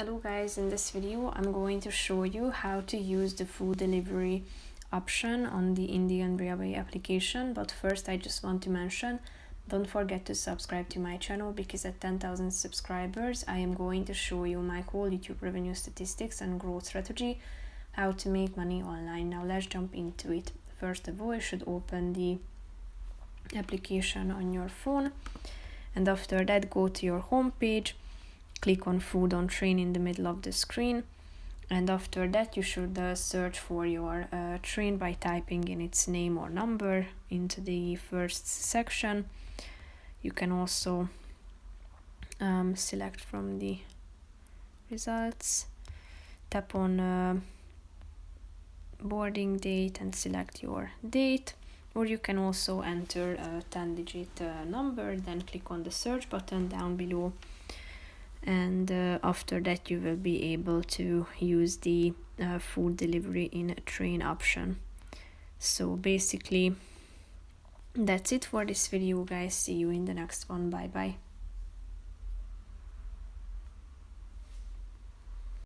Hello guys, in this video I'm going to show you how to use the food delivery option on the Indian Railway application. But first I just want to mention, don't forget to subscribe to my channel, because at 10,000 subscribers I am going to show you my whole YouTube revenue statistics and growth strategy, how to make money online. Now let's jump into it. First of all, you should open the application on your phone, and after that go to your home page. Click on Food on Train in the middle of the screen, and after that you should search for your train by typing in its name or number into the first section. You can also select from the results, tap on boarding date and select your date, or you can also enter a 10-digit number, then click on the search button down below, and after that you will be able to use the food delivery in a train option. So basically that's it for this video guys. See you in the next one. Bye bye.